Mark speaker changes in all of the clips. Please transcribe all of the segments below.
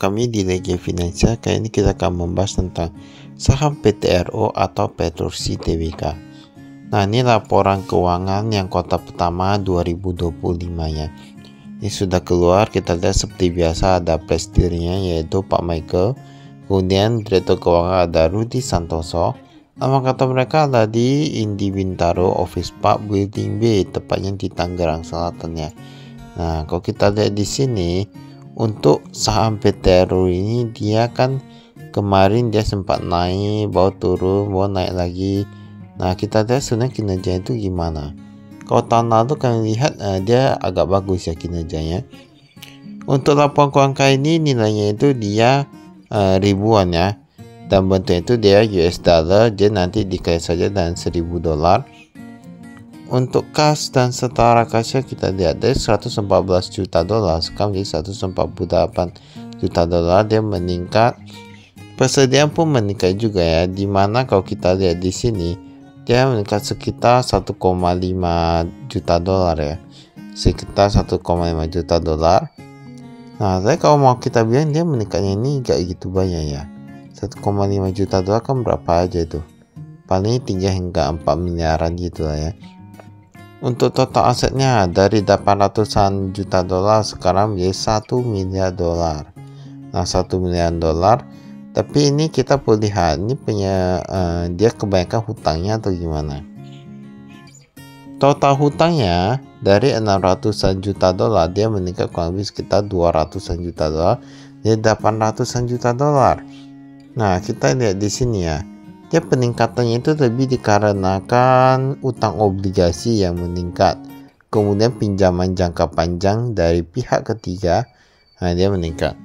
Speaker 1: Kami di Legia Finansial. Kali ini kita akan membahas tentang saham PTRO atau Petrosi Tbk. Nah, ini laporan keuangan yang kuartal pertama 2025 ya. Ini sudah keluar, kita lihat seperti biasa ada presidennya yaitu Pak Michael. Kemudian Direktur Keuangan ada Rudy Santoso. Nama kantor mereka ada di Indi Bintaro Office Park Building B, tepatnya di Tangerang Selatan ya. Nah, kalau kita lihat di sini untuk saham PTRO ini dia kan kemarin dia sempat naik, baru turun, baru naik lagi. Nah, kita lihat sebenarnya kinerja itu gimana. Kalau tahun lalu kami lihat dia agak bagus ya kinerjanya. Untuk laporan keuangan kali ini nilainya itu dia ribuan ya. Dan bentuknya itu dia US dollar, dia nanti dikali saja dengan $1.000. Untuk kas dan setara kasnya kita lihat dari $114 juta, sekarang menjadi $148 juta. Dia meningkat. Persediaan pun meningkat juga ya. Dimana kalau kita lihat di sini dia meningkat sekitar $1,5 juta ya. Sekitar $1,5 juta. Nah, tapi kalau mau kita bilang dia meningkatnya ini gak gitu banyak ya. 1,5 juta kan berapa aja itu? Paling 3 hingga 4 miliaran gitu lah ya. Untuk total asetnya dari 800-an juta sekarang menjadi $1 miliar. Nah, $1 miliar. Tapi ini kita perlu lihat ini punya dia kebanyakan hutangnya atau gimana. Total hutangnya dari 600-an juta dia meningkat kurang lebih sekitar 200-an juta jadi 800-an juta. Nah, kita lihat di sini ya. Dia peningkatannya itu lebih dikarenakan utang obligasi yang meningkat. Kemudian pinjaman jangka panjang dari pihak ketiga, nah dia meningkat.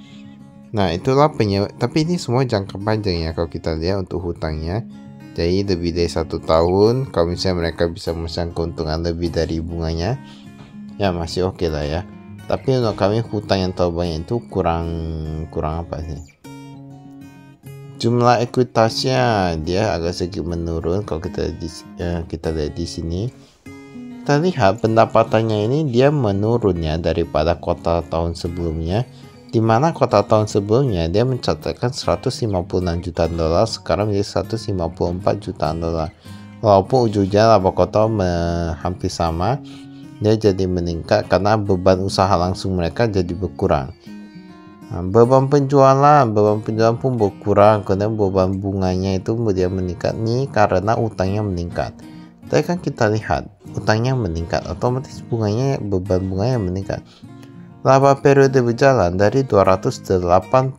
Speaker 1: Nah, itulah penyebab. Tapi ini semua jangka panjang ya kalau kita lihat untuk hutangnya. Jadi lebih dari 1 tahun. Kalau misalnya mereka bisa memesan keuntungan lebih dari bunganya, ya masih oke lah ya. Tapi untuk kami hutang yang terlalu banyak itu kurang apa sih? Jumlah ekuitasnya dia agak sedikit menurun kalau kita lihat di sini. Kita lihat pendapatannya ini dia menurun ya daripada kuartal tahun sebelumnya. Di mana kuartal tahun sebelumnya dia mencatatkan $156 juta, sekarang menjadi $154 juta. Walaupun ujungnya laba kuartal hampir sama, dia jadi meningkat karena beban usaha langsung mereka jadi berkurang. Nah, beban penjualan pun berkurang karena beban bunganya itu dia meningkat nih karena utangnya meningkat. Tapi kan kita lihat utangnya meningkat, otomatis beban bunganya meningkat. Laba periode berjalan dari $286.000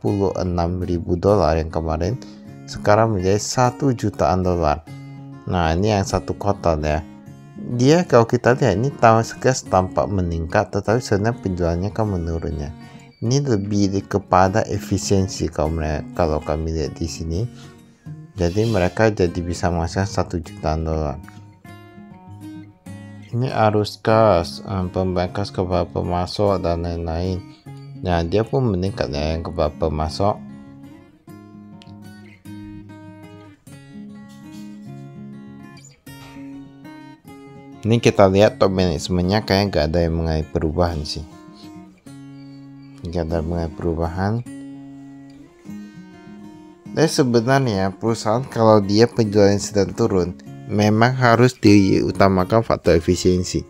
Speaker 1: yang kemarin sekarang menjadi $1 jutaan. Nah, ini yang satu kuartal ya. Dia kalau kita lihat ini tahun sekilas tampak meningkat, tetapi sebenarnya penjualannya kan menurunnya. Ini lebih kepada efisiensi kalau kami lihat di sini. Jadi mereka jadi bisa menghasilkan $1 jutaan. Ini arus kas, pembayaran kas kepada pemasok dan lain-lain. Nah, dia pun meningkat ya yang kepada pemasok. Ini kita lihat top manajemennya kayak gak ada yang mengalami perubahan sih. Gak ada mengalami perubahan. Dan sebenarnya perusahaan kalau dia penjualan sedang turun, memang harus diutamakan faktor efisiensi.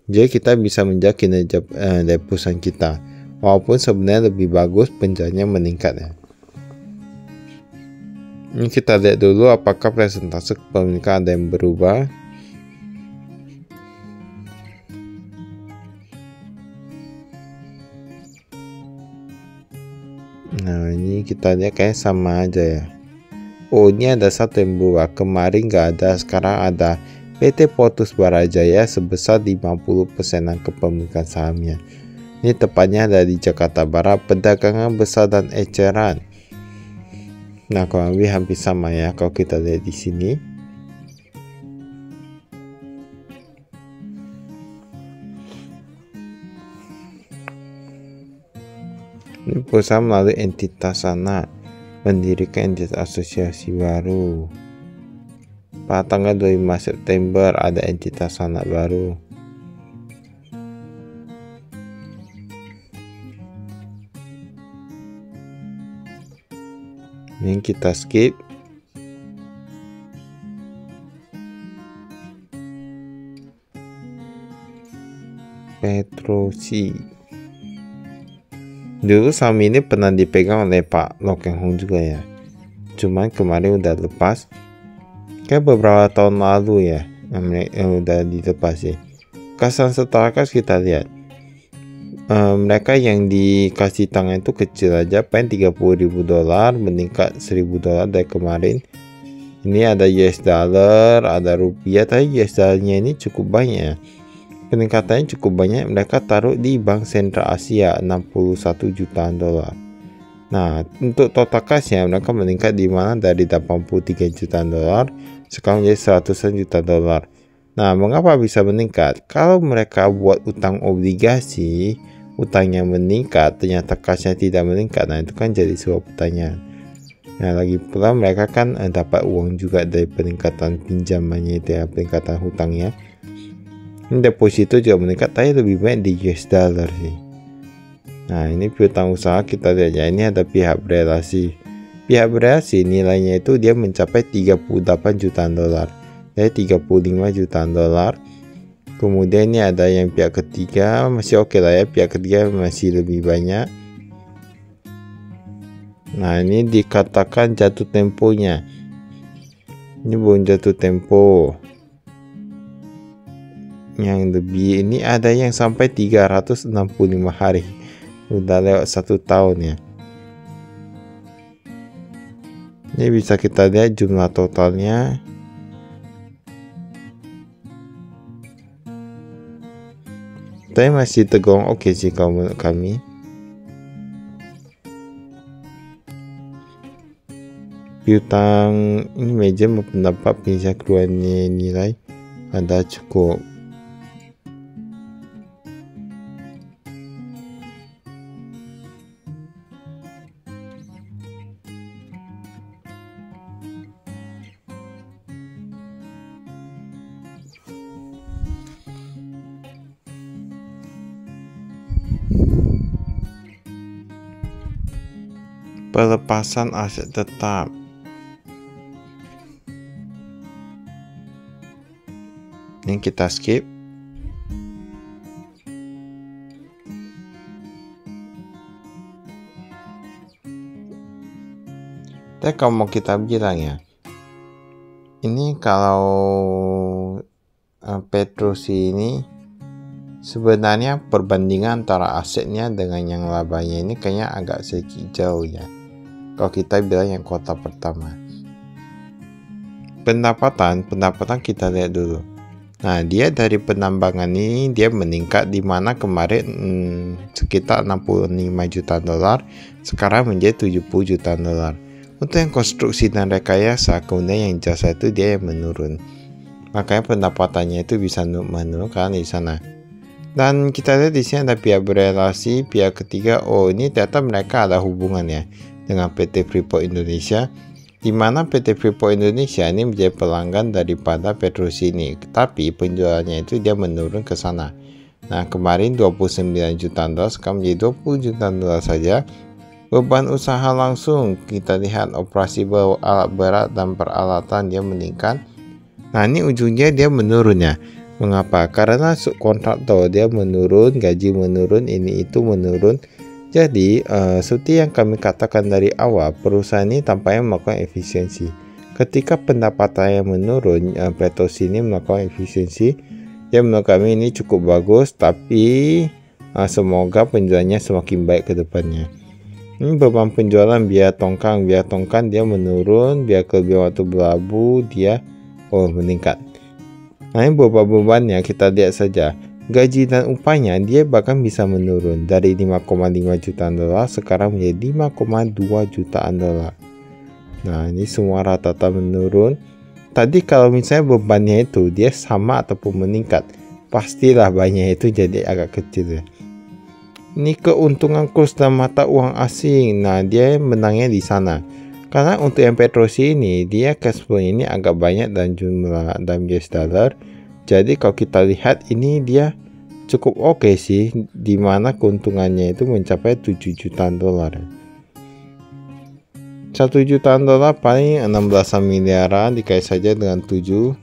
Speaker 1: Jadi kita bisa menjaga kinerja dari perusahaan kita, walaupun sebenarnya lebih bagus penjualannya meningkat ya. Ini kita lihat dulu apakah presentase kepemilikan ada yang berubah. Nah, ini kita lihat kayak sama aja ya. Oh, ini ada satu yang berubah. Kemarin nggak ada, sekarang ada. PT Potus Barajaya sebesar 50% kepemilikan sahamnya. Ini tepatnya ada di Jakarta Barat, perdagangan besar dan eceran. Nah, kurang lebih hampir sama ya kalau kita lihat di sini. Ini perusahaan melalui entitas sana mendirikan entitas asosiasi baru. Pada tanggal 25 September ada entitas anak baru. Yang kita skip. Petrosi. Dulu saham ini pernah dipegang oleh Pak Loh Keng Hong juga ya. Cuman kemarin udah lepas. Kayak beberapa tahun lalu ya. Udah dilepas sih. Kasan setelah kas kita lihat. Mereka yang dikasih tangan itu kecil aja. Pengen $30.000 meningkat $1.000 dari kemarin. Ini ada US dollar, ada rupiah. Tapi US dollarnya ini cukup banyak. Peningkatannya cukup banyak, mereka taruh di Bank Sentral Asia $61 jutaan. Nah, untuk total cashnya mereka meningkat di mana dari $83 jutaan sekarang menjadi $100 juta. Nah, mengapa bisa meningkat? Kalau mereka buat utang obligasi, utangnya meningkat, ternyata cashnya tidak meningkat. Nah, itu kan jadi sebuah pertanyaan. Nah, lagi pula mereka kan dapat uang juga dari peningkatan pinjamannya itu ya, peningkatan hutangnya. Deposito juga meningkat, tapi lebih banyak di US dollar sih. Nah, ini piutang usaha kita lihat ya. Ini ada pihak berelasi. Pihak berelasi nilainya itu dia mencapai $38 jutaan. Dari $35 jutaan. Kemudian ini ada yang pihak ketiga, masih oke lah ya. Pihak ketiga masih lebih banyak. Nah, ini dikatakan jatuh temponya. Ini belum jatuh tempo. Yang lebih ini ada yang sampai 365 hari, udah lewat 1 tahun ya. Ini bisa kita lihat jumlah totalnya. Tapi masih tergolong oke sih kalau menurut kami. Piutang ini manajemen pendapat bisa keluar nilai ada cukup. Pelepasan aset tetap. Yang kita skip. Tapi kalau mau kita bilang ya, ini kalau Petrosi ini sebenarnya perbandingan antara asetnya dengan yang labanya ini kayaknya agak sedikit jauh ya. Kalau kita bilang yang kuartal pertama, pendapatan kita lihat dulu. Nah, dia dari penambangan ini dia meningkat di mana kemarin sekitar $65 juta, sekarang menjadi $70 juta. Untuk yang konstruksi dan rekayasa, kemudian yang jasa itu dia yang menurun. Makanya pendapatannya itu bisa menurun karena di sana. Dan kita lihat di sini ada pihak berelasi, pihak ketiga. Oh, ini ternyata mereka ada hubungan ya dengan PT Freeport Indonesia, di mana PT Freeport Indonesia ini menjadi pelanggan daripada Petrosi ini, tapi penjualannya itu dia menurun ke sana. Nah, kemarin $29 juta, sekarang menjadi $20 juta saja. Beban usaha langsung kita lihat operasi alat berat dan peralatan dia meningkat. Nah, ini ujungnya dia menurun ya. Mengapa? Karena subkontraktor dia menurun, gaji menurun, ini itu menurun. Jadi, seperti yang kami katakan dari awal, perusahaan ini tampaknya melakukan efisiensi. Ketika pendapatannya menurun, Petrosi ini melakukan efisiensi. Ya, menurut kami ini cukup bagus, tapi semoga penjualannya semakin baik ke depannya. Ini beban penjualan biaya tongkang dia menurun, biaya kelebihan waktu berlabuh dia meningkat. Nah, ini beban-bebannya kita lihat saja. Gaji dan upahnya dia bahkan bisa menurun dari $5,5 juta sekarang menjadi $5,2 jutaan. Nah, ini semua rata-rata menurun. Tadi kalau misalnya bebannya itu dia sama ataupun meningkat, pastilah banyak itu jadi agak kecil ya. Ini keuntungan kurs dan mata uang asing. Nah, dia menangnya di sana. Karena untuk yang Petrosi ini dia cash flow ini agak banyak dan jumlah dalam US dollar. Jadi kalau kita lihat ini dia cukup oke sih, dimana keuntungannya itu mencapai $7 juta. $1 jutaan paling 16 miliaran, dikait saja dengan 7.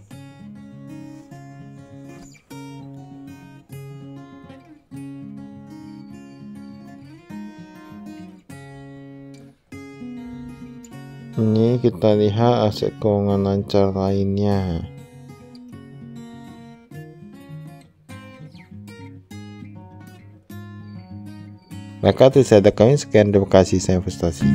Speaker 1: Ini kita lihat aset keuangan lancar lainnya. Maka itu saya kami sekian, terima kasih, saya investasi.